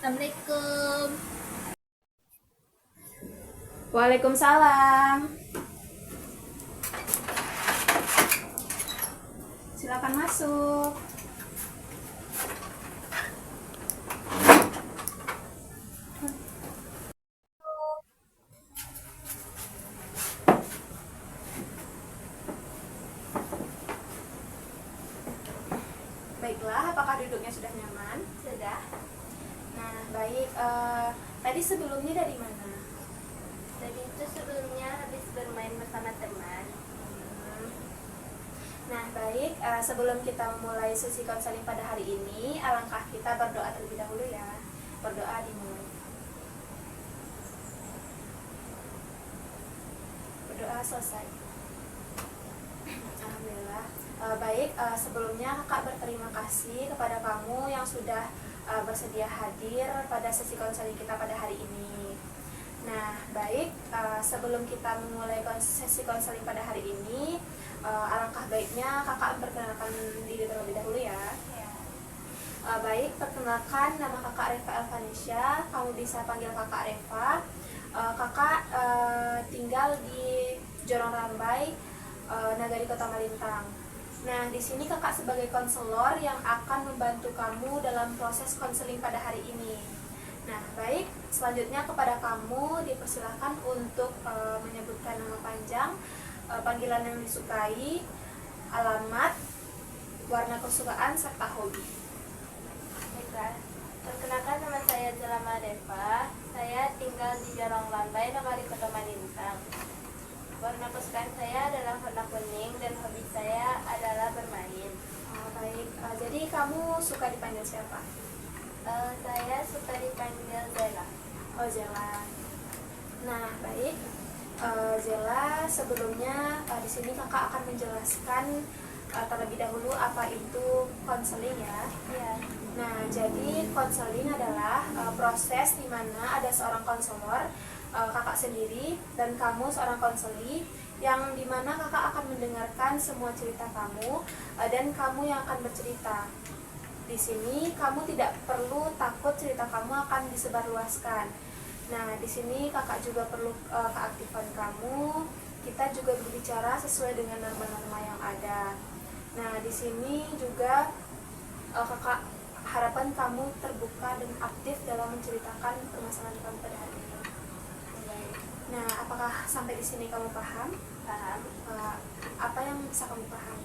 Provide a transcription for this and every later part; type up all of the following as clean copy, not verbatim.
Assalamualaikum. Waalaikumsalam. Silakan masuk. Baiklah, apakah duduknya sudah nyaman? Sudah. Nah, baik. Tadi sebelumnya dari mana? Tadi itu sebelumnya habis bermain bersama teman. Nah, baik. Sebelum kita memulai sesi konseling pada hari ini, alangkah kita berdoa terlebih dahulu ya. Berdoa dimulai. Berdoa selesai. Alhamdulillah. Baik, sebelumnya kakak berterima kasih kepada kamu yang sudah bersedia hadir pada sesi konseling kita pada hari ini. Nah, baik, sebelum kita memulai sesi konseling pada hari ini, alangkah baiknya kakak memperkenalkan diri terlebih dahulu ya. Baik, perkenalkan, nama kakak Reva Elvanisha, kamu bisa panggil kakak Reva. Kakak tinggal di Jorong Rambai, Nagari Kota Malintang. Nah, di sini kakak sebagai konselor yang akan membantu kamu dalam proses konseling pada hari ini. Nah, baik, selanjutnya kepada kamu dipersilahkan untuk menyebutkan nama panjang, panggilan yang disukai, alamat, warna kesukaan, serta hobi. Baiklah. Perkenalkan, nama saya Jelama Deva. Saya tinggal di Jorong Lambai, Nagari Kota Malintang. Warna kesukaan saya adalah warna kuning dan hobi saya adalah bermain. Baik, jadi kamu suka dipanggil siapa? Saya suka dipanggil Zela. Oh, Zela. Nah, baik. Zela, sebelumnya di sini kakak akan menjelaskan terlebih dahulu apa itu konseling ya. Iya. Nah, jadi konseling adalah proses di mana ada seorang konselor, kakak sendiri dan kamu seorang konseli, yang dimana kakak akan mendengarkan semua cerita kamu dan kamu yang akan bercerita. Di sini kamu tidak perlu takut cerita kamu akan disebarluaskan. Nah, di sini kakak juga perlu keaktifan kamu. Kita juga berbicara sesuai dengan norma-norma yang ada. Nah, di sini juga kakak harapan kamu terbuka dan aktif dalam menceritakan permasalahan kamu pada hari ini. Nah, apakah sampai di sini kamu paham? Paham. Apa yang bisa kamu paham?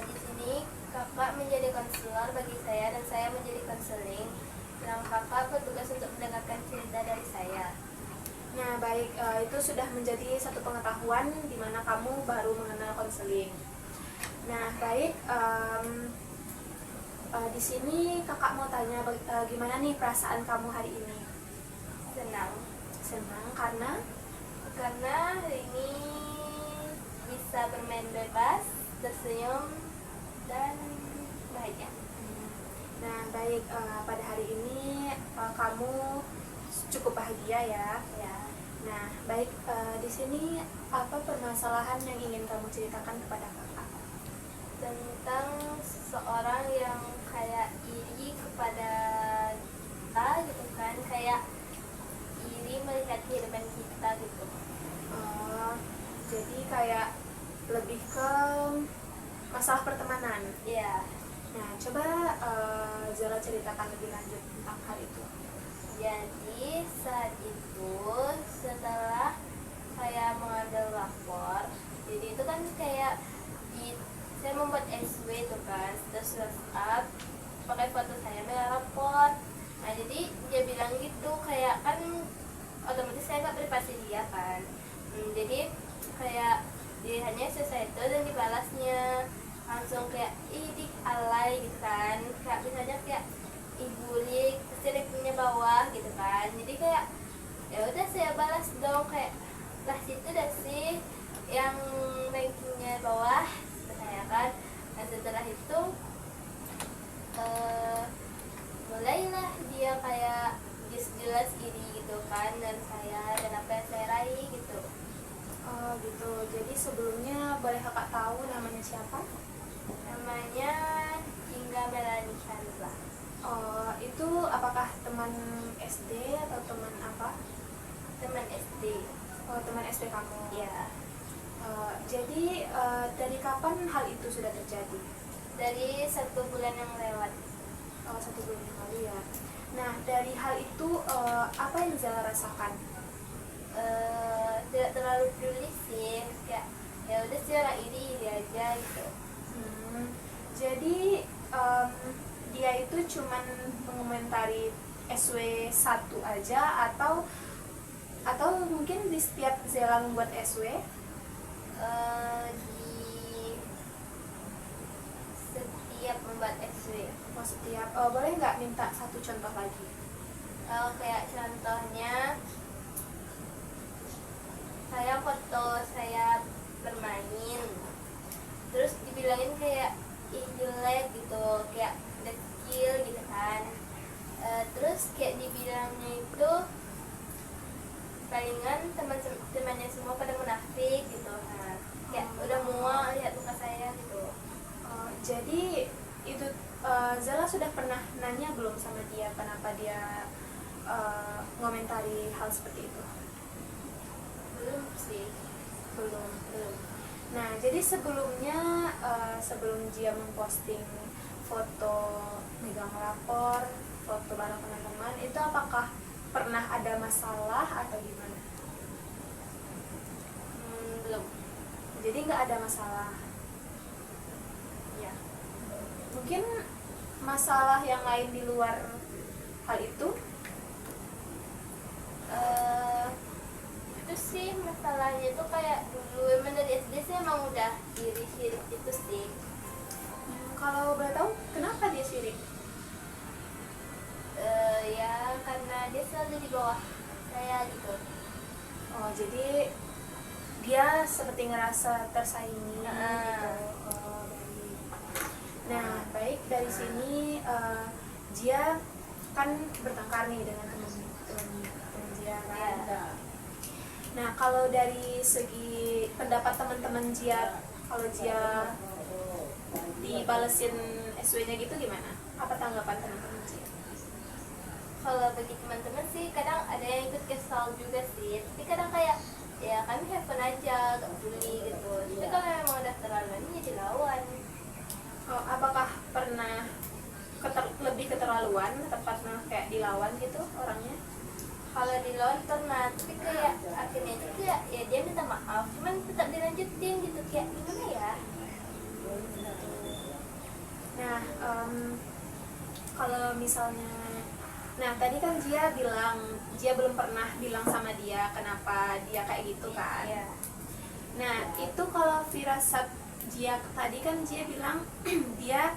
Di sini kakak menjadi konselor bagi saya dan saya menjadi konseling. Dan kakak bertugas untuk mendengarkan cerita dari saya. Nah, baik, itu sudah menjadi satu pengetahuan di mana kamu baru mengenal konseling. Nah, baik, di sini kakak mau tanya gimana nih perasaan kamu hari ini? Senang. Senang karena Hari ini bisa bermain bebas, tersenyum, dan bahagia. Nah, baik, pada hari ini kamu cukup bahagia ya. Ya. Nah, baik, di sini apa permasalahan yang ingin kamu ceritakan kepada kakak? Tentang seseorang yang kayak iri kepada kita gitu kan, kayak iri melihat kehidupan kita gitu. Jadi kayak lebih ke masalah pertemanan. Iya. Nah, coba Zara ceritakan lebih lanjut tentang hal itu. Jadi saat itu setelah saya mengambil rapor, jadi itu kan kayak saya membuat SW tuh kan, terus WhatsApp pakai foto saya dengan rapor. Nah jadi dia bilang gitu, kayak kan otomatis saya nggak privasi dia kan. Jadi kayak dilihatnya selesai itu dan dibalasnya langsung kayak ih alay gitu kan, kayak misalnya kayak ibulik terus rankingnya bawah gitu kan. Jadi kayak ya udah saya balas dong, kayak lah situ dah sih yang rankingnya bawah saya kan. Nah setelah itu mulailah dia kayak jelas iri gitu kan, dan saya dan apa yang saya raih gitu. Oh gitu, jadi sebelumnya boleh kakak tahu namanya siapa? Namanya Hingga Melani Chandra. Oh, itu apakah teman SD atau teman apa? Teman SD. Oh, teman SD kamu. Ya. Jadi dari kapan hal itu sudah terjadi? Dari 1 bulan yang lewat. Oh, 1 bulan yang lalu ya. Nah, dari hal itu apa yang Zala rasakan? Tidak terlalu peduli sih, kayak ya udah sih orang ini aja gitu. Jadi dia itu cuman mengomentari SW 1 aja atau mungkin di setiap Zela membuat SW Di setiap membuat SW. setiap boleh nggak minta satu contoh lagi? Kayak contohnya saya foto saya bermain, terus dibilangin kayak ih jelek gitu, kayak dekil gitu kan. Terus kayak dibilangnya itu palingan teman-temannya semua pada munafik gitu. Nah, kayak udah muak lihat muka saya gitu. Jadi itu Zala sudah pernah nanya belum sama dia kenapa dia ngomentari hal seperti itu? Belum sih. Belum. Nah, jadi sebelumnya sebelum dia memposting foto megang rapor, foto bareng teman-teman, itu apakah pernah ada masalah atau gimana? Belum. Jadi nggak ada masalah. Ya. Mungkin masalah yang lain di luar hal itu? Itu sih masalahnya itu kayak dulu emang dari SD sih emang udah sirik itu sih. Kalau boleh tahu kenapa dia sirik? Ya karena dia selalu di bawah saya gitu. Oh, jadi dia seperti ngerasa tersaingi gitu. Oh, baik. Nah, baik, dari sini dia kan bertengkar nih dengan teman dia kan. Ya. Nah, kalau dari segi pendapat teman-teman dia, kalau dia dibalesin SW-nya gitu gimana? Apa tanggapan teman-teman dia? Kalau bagi teman-teman sih kadang ada yang ikut kesal juga sih, tapi kadang kayak ya kami have fun aja, gak peduli gitu. Tapi kalau memang udah terlalu ya dilawan. Oh, apakah pernah lebih keterlaluan, tepatnya kayak dilawan gitu orangnya? Kalau dilawan pernah, tapi kayak akhirnya itu kayak ya dia minta maaf, cuman tetap dilanjutin gitu, kayak gimana ya? Nah, kalau misalnya, nah tadi kan dia bilang dia belum pernah bilang sama dia kenapa dia kayak gitu kan? Ya. Nah, itu kalau firasat dia tadi kan dia bilang dia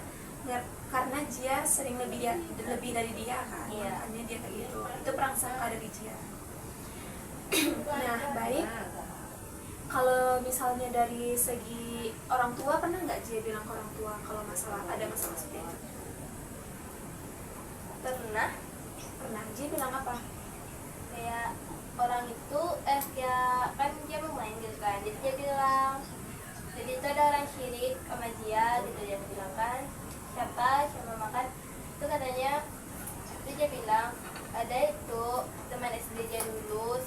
karena dia sering lebih dari dia kan, Iya. makanya dia kayak gitu. Itu prasangka dari dia. Nah, baik. Kalau misalnya dari segi orang tua, pernah nggak dia bilang ke orang tua kalau ada masalah seperti itu? Pernah. Dia bilang apa? Kayak orang itu ya kan dia mau main gitu kan, jadi dia bilang jadi itu ada orang syirik sama dia gitu, dia bilang kan siapa makan itu, katanya itu dia bilang ada itu teman SD dia dulu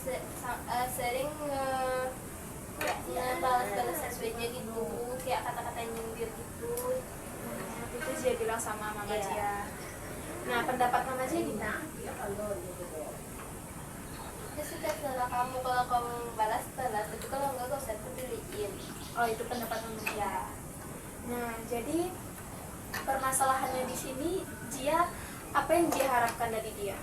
sering balas SW-nya gitu, kayak kata-kata nyindir gitu. Itu dia bilang sama mama Iya. dia. Nah, pendapat mama dia gimana? Itu sudah salah kamu, kalau kamu balas, tapi kalau enggak gak usah peduliin. Oh, itu pendapat mama dia. Ya. Nah, jadi permasalahannya di sini dia, apa yang dia harapkan dari dia?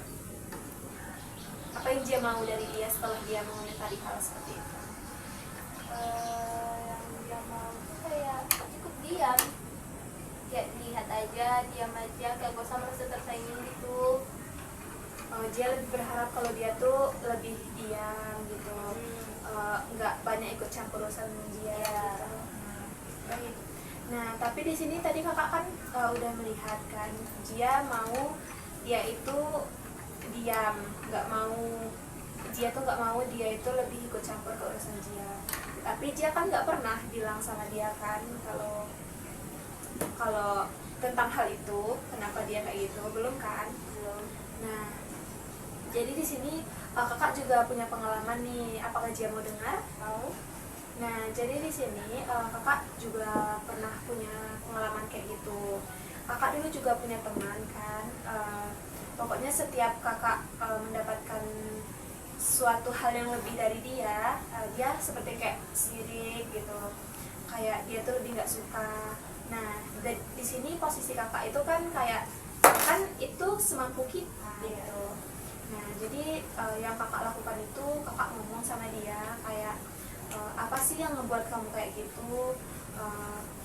Apa yang dia mau dari dia setelah dia mengomentari hal seperti itu? Yang dia mau tuh kayak cukup diam, kayak lihat aja, diam aja, kayak gak usah merasa tersaingin gitu. Dia lebih berharap kalau dia tuh lebih diam gitu, nggak banyak ikut campur urusan dia. Ya. Gitu. Baik. Nah, tapi di sini tadi kakak kan udah melihat kan dia itu diam, dia itu lebih ikut campur ke urusan dia. Tapi dia kan nggak pernah bilang sama dia kan kalau tentang hal itu, kenapa dia kayak gitu, belum kan? Belum. sini kakak juga punya pengalaman nih. Apakah Jia mau dengar? Mau? Nah, jadi di sini kakak juga pernah punya pengalaman kayak gitu. Kakak dulu juga punya teman kan. Pokoknya setiap kakak mendapatkan suatu hal yang lebih dari dia, dia seperti kayak sirik gitu. Kayak dia tuh lebih nggak suka. Nah, di sini posisi kakak itu kan kayak kan itu semampu kita gitu. Nah, jadi yang kakak lakukan itu kakak ngomong sama dia kayak apa sih yang ngebuat kamu kayak gitu?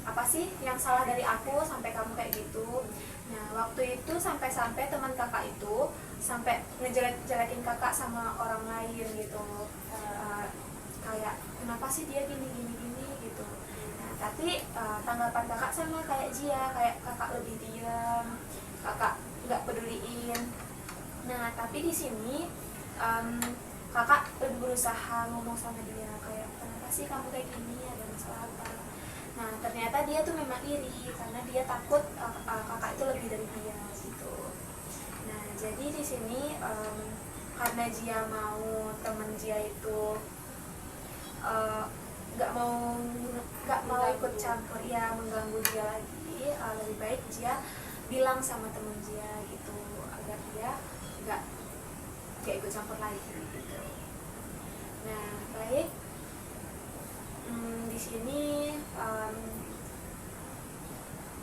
Apa sih yang salah dari aku sampai kamu kayak gitu? Nah, waktu itu sampai-sampai teman kakak itu sampai ngejelek-jelekin kakak sama orang lain gitu. Kayak kenapa sih dia gini gini gini gitu. Nah, tapi tanggapan kakak sama kayak Jia, kayak kakak lebih diam, kakak nggak peduliin. Nah, tapi di sini kakak lebih berusaha ngomong sama dia kayak kenapa sih kamu kayak gini, ada masalah apa. Nah, ternyata dia tuh memang iri karena dia takut kakak itu lebih dari dia gitu. Nah, jadi di sini karena Jia mau temen Jia itu nggak mau ikut campur ya, mengganggu dia lagi, lebih baik Jia bilang sama temen Jia gitu agar dia nggak ikut campur lagi gitu. Nah, baik. Di sini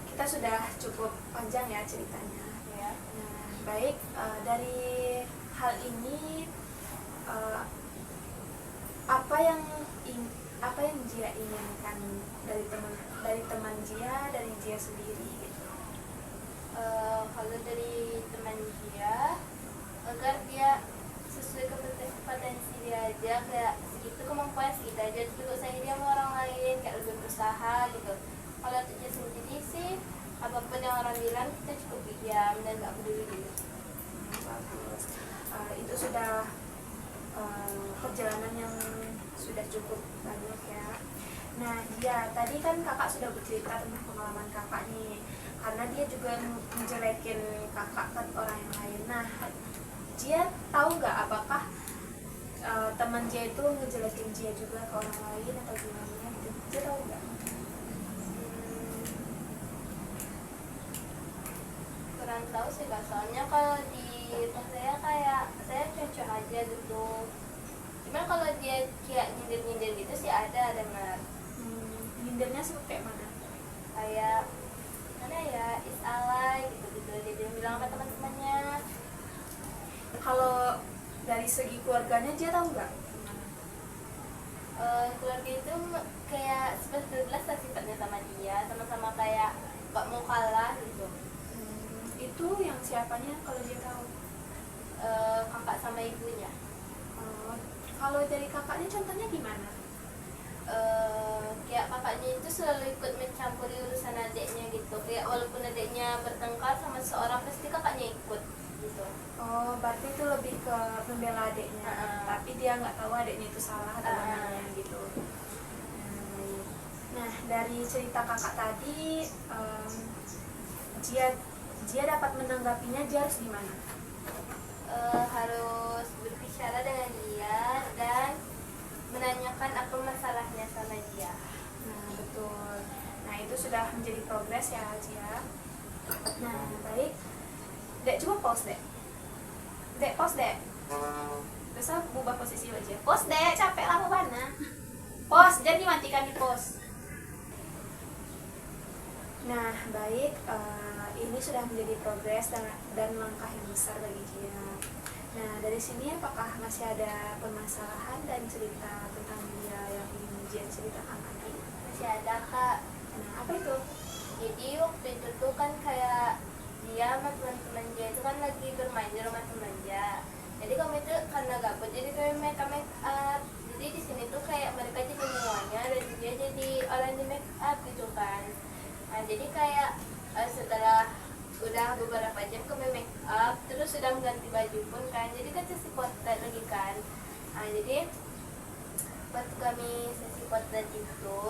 kita sudah cukup panjang ya ceritanya. Ya. Nah, baik, dari hal ini apa yang Jia inginkan dari teman Jia, dari Jia sendiri gitu. Kalau dari teman dia, agar dia sesuai kompetensi dia aja, kayak segitu kemampuan segitu aja, juga saya dia sama orang lain kayak lebih berusaha gitu. Kalau untuk dia sendiri sih, apapun yang orang bilang kita cukup diam dan nggak peduli gitu. Bagus. Itu sudah perjalanan yang sudah cukup banyak ya. Nah, ya tadi kan kakak sudah bercerita tentang pengalaman kakak nih, karena dia juga menjelekin kakak ke orang yang lain. Nah, Jia tahu nggak apakah teman Jia itu ngejelekin Jia juga ke orang lain atau gimana gitu? Jia tahu nggak? Kurang tahu sih kak, soalnya kalau di rumah saya kayak saya cocok aja gitu. Cuman kalau dia kayak nyindir-nyindir gitu sih ada dengar. Nyindirnya seperti mana? Kayak mana ya, is alay gitu-gitu, dia bilang sama teman-temannya. Kalau dari segi keluarganya Jia tahu nggak? Keluarga itu kayak 11-12 lah sifatnya sama dia, sama-sama kayak gak mau kalah gitu. Itu yang siapanya kalau Jia tahu? Kakak sama ibunya. Kalau dari kakaknya contohnya gimana? Kayak kakaknya itu selalu ikut mencampuri urusan adiknya gitu, kayak walaupun adiknya bertengkar sama seorang pasti kakaknya ikut gitu. Oh, berarti itu lebih ke membela adiknya, tapi dia nggak tahu adiknya itu salah atau benarnya gitu. Nah, dari cerita kakak tadi, Jia dapat menanggapinya, Jia harus gimana? Harus berbicara dengan dia dan menanyakan apa masalahnya sama dia. Nah, betul. Nah, itu sudah menjadi progres ya, Jia. Nah, baik. Dek, coba pause, Dek. Dek, pause, Dek. Terus ubah posisi aja. Pause, Dek. Capek lama mana? Pause, jadi matikan di pause. Nah, baik. Ini sudah menjadi progres dan langkah yang besar bagi Jia. Nah, dari sini apakah masih ada permasalahan dan cerita tentang dia yang ingin Jia ceritakan lagi? Masih ada kak. Nah, apa itu? Jadi waktu itu tuh kan kayak dia sama teman-teman dia itu kan lagi bermain di rumah teman dia. Jadi kami itu karena gabut, jadi kami make up. Jadi di sini tuh kayak mereka jadi semuanya dan dia jadi orang di make up gitu kan. Nah, jadi kayak setelah udah beberapa jam kami make up, terus sudah mengganti baju pun kan, jadi kan sesi potret lagi kan. Nah, jadi waktu kami sesi potret itu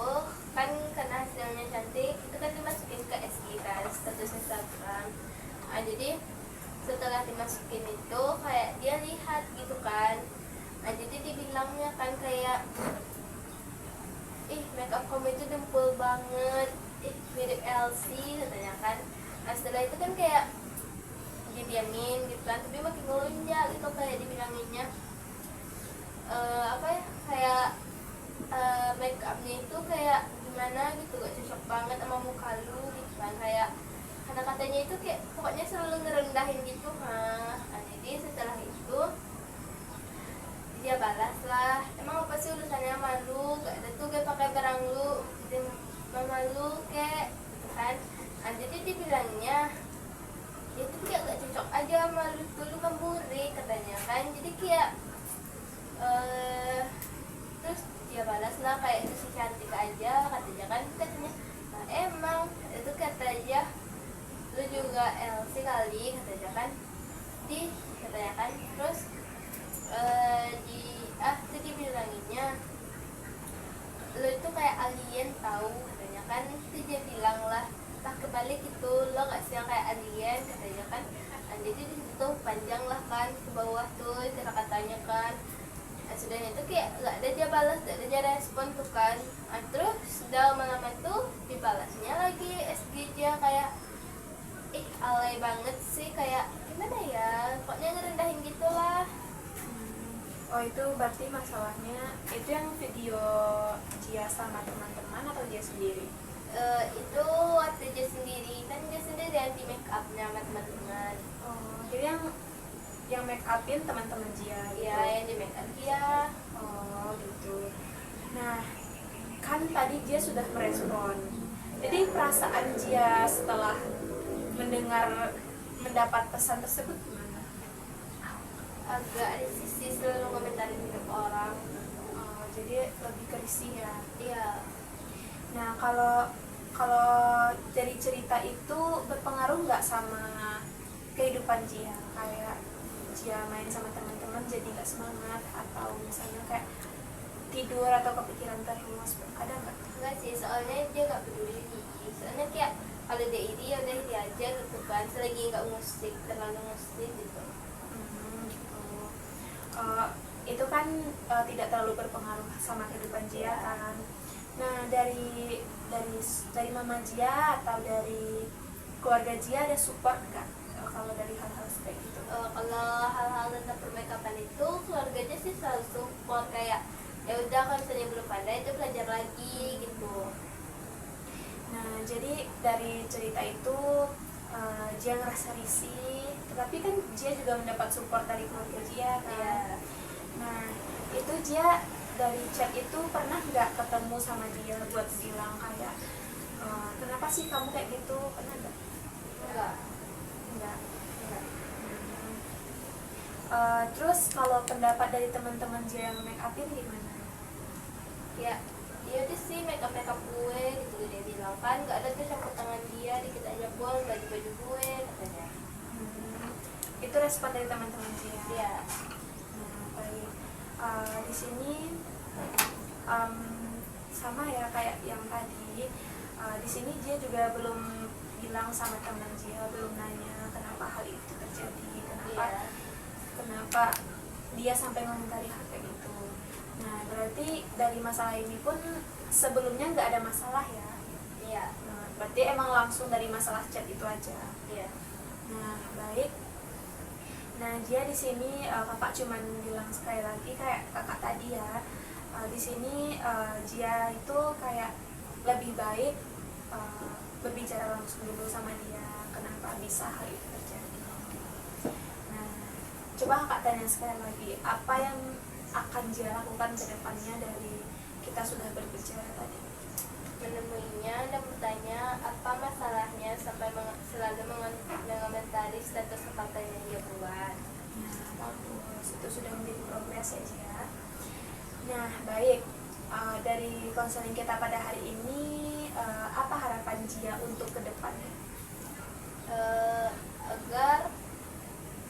kan karena hasilnya cantik, itu kan dimasukin ke SG kan, status Instagram. Nah, jadi setelah dimasukin itu kayak dia lihat gitu kan. Nah jadi dibilangnya kan kayak, ih makeup kamu itu dempul banget, ih mirip Elsie katanya kan. Nah setelah itu kan kayak didiamin gitu kan, tapi makin ngelunjak gitu kayak dibilanginnya apa ya, kayak makeupnya itu kayak gimana gitu, gak cocok banget sama muka lu gitu kan. Kayak karena katanya itu kayak pokoknya selalu ngerendahin gitu. Nah jadi setelah itu dia balas lah, emang apa sih urusannya malu, gak ada tuh gak pakai barang lu, jadi malu kayak gitu kan. Nah jadi dibilangnya ya itu kayak gak cocok aja malu tuh, lu kan burik katanya kan. Jadi kayak terus dia balas lah kayak itu si cantik aja katanya kan. Katanya nah, emang itu kata aja lu juga Elsie kali katanya kan, di katanya kan. Terus itu dibilanginnya lu itu kayak alien tahu katanya kan. Itu dia bilang lah kebalik itu, lo gak sih yang kayak alien katanya kan. Nah, jadi di situ panjang lah kan ke bawah tuh kata-katanya kan. Nah, sudah itu kayak gak ada dia balas, gak ada dia respon tuh kan. Nah, terus sudah lama-lama tuh dibalasnya lagi SG dia kayak, ih alay banget sih, kayak gimana ya, pokoknya ngerendahin gitulah. Oh itu berarti masalahnya itu yang video dia sama teman-teman atau dia sendiri? Itu waktu dia sendiri kan, dia sendiri yang di make upnya sama teman-teman. Oh jadi yang make upin teman-teman dia gitu? Ya yang di make up dia. Oh gitu. Nah kan tadi dia sudah merespon, jadi perasaan dia setelah mendapat pesan tersebut gimana? Agak risih sih, selalu komentarin hidup orang. Oh, jadi lebih ke risih ya? Iya. Nah kalau dari cerita itu berpengaruh nggak sama kehidupan Jia, kayak Jia main sama teman-teman jadi nggak semangat, atau misalnya kayak tidur atau kepikiran terus, ada nggak? Enggak sih, soalnya dia nggak peduli. Soalnya kayak kalau dia iri ya udah iri aja gitu kan, selagi nggak ngusik, terlalu ngusik gitu. Gitu. Itu kan tidak terlalu berpengaruh sama kehidupan Jia kan. Nah dari mama Jia atau dari keluarga Jia ada support nggak kalau dari hal-hal seperti itu? Kalau hal-hal tentang permakeupan itu keluarganya sih selalu support, kayak ya udah kalau misalnya belum pandai itu belajar lagi gitu. Nah jadi dari cerita itu Jia ngerasa risih, tapi kan Jia juga mendapat support dari keluarga Jia kan. Iya. Nah itu Jia dari chat itu pernah nggak ketemu sama dia buat bilang kayak kenapa sih kamu kayak gitu, pernah nggak? Enggak. Enggak. Terus kalau pendapat dari teman-teman Jia yang make upin gimana? Ya udah sih, makeup gue gitu dia bilang kan, nggak ada tuh campur tangan dia, dikit aja buang baju gue katanya. Itu respon dari teman-teman Jia. Iya. Nah baik. Di sini sama ya kayak yang tadi. Di sini Jia juga belum bilang sama teman Jia, belum nanya kenapa hal itu terjadi, kenapa dia sampai mengomentari hal kayak gitu. Nah berarti dari masalah ini pun sebelumnya nggak ada masalah ya? Iya. Nah, berarti emang langsung dari masalah chat itu aja. Iya. Nah baik. Nah Jia di sini kakak cuman bilang sekali lagi kayak kakak tadi ya. Di sini Jia itu kayak lebih baik berbicara langsung dulu sama dia kenapa bisa hal itu terjadi. Nah coba kakak tanya sekali lagi, apa yang akan Jia lakukan ke depannya dari kita sudah berbicara tadi? Menemuinya dan bertanya apa masalahnya sampai selalu mengomentari status apa yang dia buat. Nah bagus, itu sudah menjadi progres ya Jia. Nah baik, dari konseling kita pada hari ini apa harapan Jia untuk ke depannya? Agar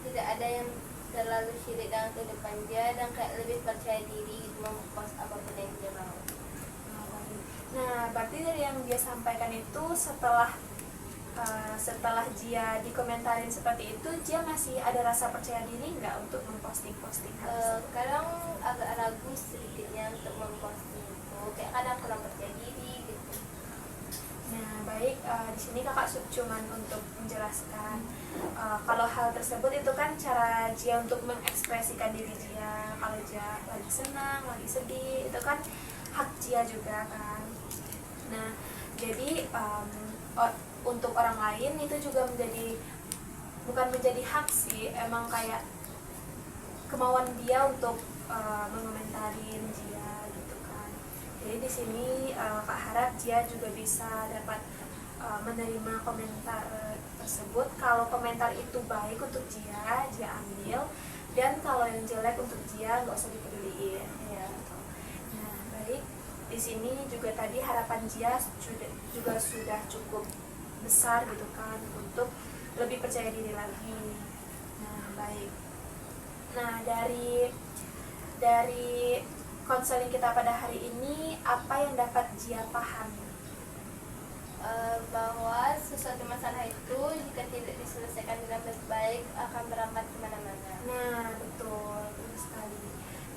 tidak ada yang terlalu syirik dengan kehidupan dia dan kayak lebih percaya diri gitu, mempost apapun yang dia mau. Nah berarti dari yang dia sampaikan itu setelah setelah Jia dikomentarin seperti itu, Jia masih ada rasa percaya diri nggak untuk memposting hal tersebut? Kadang agak ragu sedikitnya untuk memposting itu, kayak kadang kurang percaya diri gitu. Nah, baik, di sini kakak cuman untuk menjelaskan kalau hal tersebut itu kan cara Jia untuk mengekspresikan diri Jia. Kalau Jia lagi senang, lagi sedih, itu kan hak Jia juga kan. Nah, jadi untuk orang lain itu juga bukan menjadi hak sih, emang kayak kemauan dia untuk mengomentarin Jia gitu kan. Jadi di sini Kak harap Jia juga bisa dapat menerima komentar tersebut. Kalau komentar itu baik untuk Jia ambil, dan kalau yang jelek untuk Jia nggak usah dipeduliin ya. Nah, baik, di sini juga tadi harapan Jia juga sudah cukup besar gitu kan untuk lebih percaya diri lagi. Nah, baik. Nah, dari konseling kita pada hari ini, apa yang dapat Jia pahami? Bahwa sesuatu masalah itu jika tidak diselesaikan dengan baik akan berambat kemana-mana. Nah, betul sekali.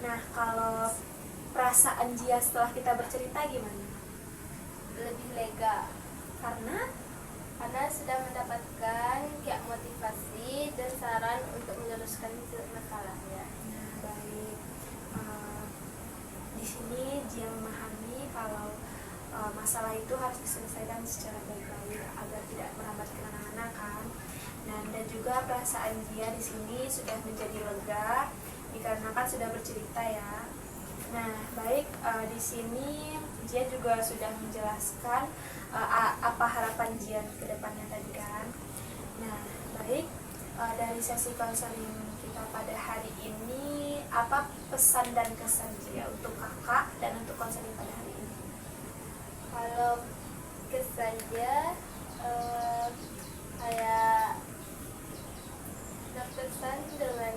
Nah, kalau perasaan Jia setelah kita bercerita gimana? Lebih lega Karena sudah mendapatkan kayak motivasi dan saran untuk meluruskan masalahnya. Nah, baik. Di sini Jia memahami kalau masalah itu harus diselesaikan secara baik-baik agar tidak merambat kemana-mana kan. Dan juga perasaan Jia di sini sudah menjadi lega dikarenakan sudah bercerita ya. Nah, baik, di sini Jia juga sudah menjelaskan apa harapan Jia ke depannya tadi kan. Nah, baik, dari sesi konseling kita pada hari ini, apa pesan dan kesan Jia untuk kakak dan untuk konseling pada hari ini? Kalau kesannya kayak terkesan dengan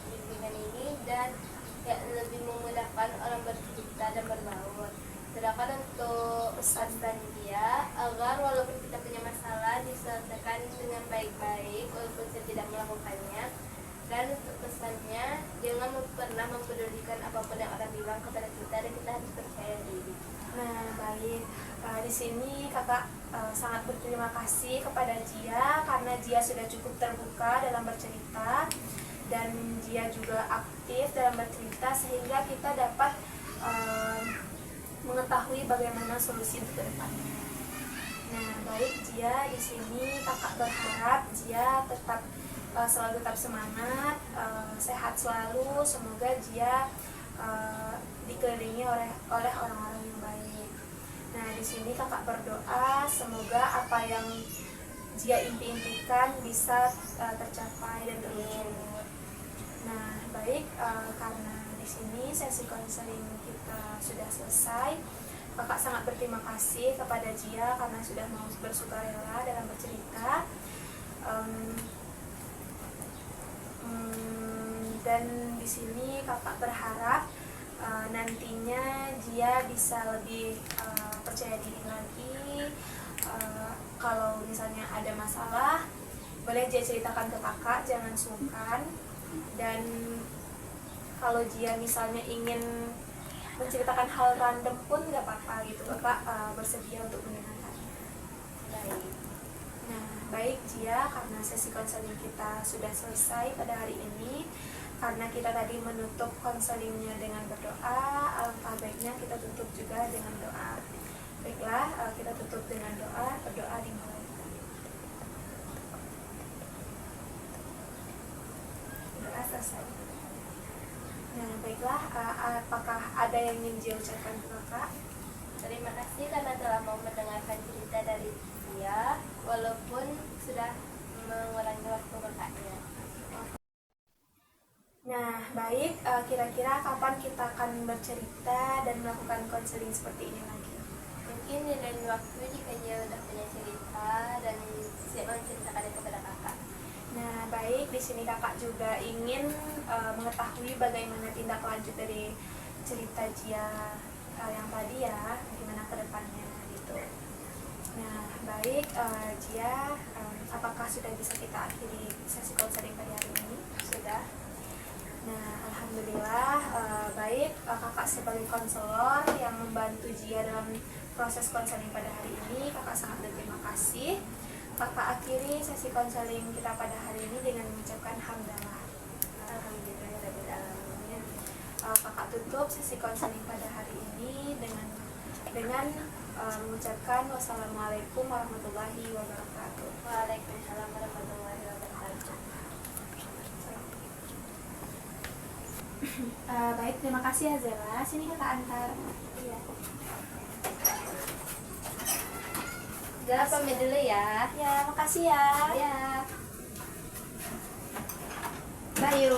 bimbingan ini dan ya lebih memudahkan orang bercerita dan berbaur. Sedangkan untuk pesan dia agar walaupun kita punya masalah diselesaikan dengan baik-baik walaupun saya tidak melakukannya. Dan untuk pesannya, jangan pernah mempedulikan apapun yang orang bilang kepada kita dan kita harus percaya diri. Nah, baik, di sini kakak sangat berterima kasih kepada Jia karena Jia sudah cukup terbuka dalam bercerita dan Jia juga aktif dalam bercerita sehingga kita dapat mengetahui bagaimana solusi untuk kedepannya. Nah, baik Jia, di sini kakak berharap Jia selalu tetap semangat, sehat selalu. Semoga Jia dikelilingi oleh orang-orang yang baik. Nah, di sini kakak berdoa semoga apa yang Jia impi-impikan bisa tercapai dan terwujud. Nah, baik, karena di sini sesi konseling kita sudah selesai. Kakak sangat berterima kasih kepada Jia karena sudah mau bersukarela dalam bercerita. Dan di sini kakak berharap nantinya Jia bisa lebih percaya diri lagi. Kalau misalnya ada masalah, boleh Jia ceritakan ke kakak, jangan sungkan. Dan kalau Jia misalnya ingin menceritakan hal random pun nggak apa-apa gitu, kakak bersedia untuk mendengarkannya. Baik. Nah, baik Jia, karena sesi konseling kita sudah selesai pada hari ini, karena kita tadi menutup konselingnya dengan berdoa, alangkah baiknya kita tutup juga dengan doa. Baiklah, kita tutup dengan doa, berdoa dimulai. Doa selesai. Nah, baiklah, apakah ada yang ingin Jia ucapkan ke kakak? Terima kasih karena telah mau mendengarkan cerita dari dia walaupun sudah mengurangi waktu kakaknya. Nah, baik, kira-kira kapan kita akan bercerita dan melakukan konseling seperti ini lagi? Mungkin di lain waktu jika dia udah punya cerita dan siap menceritakannya kepada kakak. Nah, baik, di sini kakak juga ingin mengetahui bagaimana tindak lanjut dari cerita Jia yang tadi ya, bagaimana ke depannya gitu. Nah, baik, Jia, apakah sudah bisa kita akhiri sesi konseling pada hari ini? Sudah. Nah, alhamdulillah, baik, kakak sebagai konselor yang membantu Jia dalam proses konseling pada hari ini, kakak sangat berterima kasih. Kakak akhiri sesi konseling kita pada hari ini dengan mengucapkan hamdalah. Alhamdulillahirrahmanirrahim. Kakak tutup sesi konseling pada hari ini dengan mengucapkan wassalamualaikum warahmatullahi wabarakatuh. Waalaikumsalam warahmatullahi wabarakatuh. Baik, terima kasih Azela. Sini kakak antar. Iya. Jalan pamit dulu ya. Ya, makasih ya. Ya. Bayu.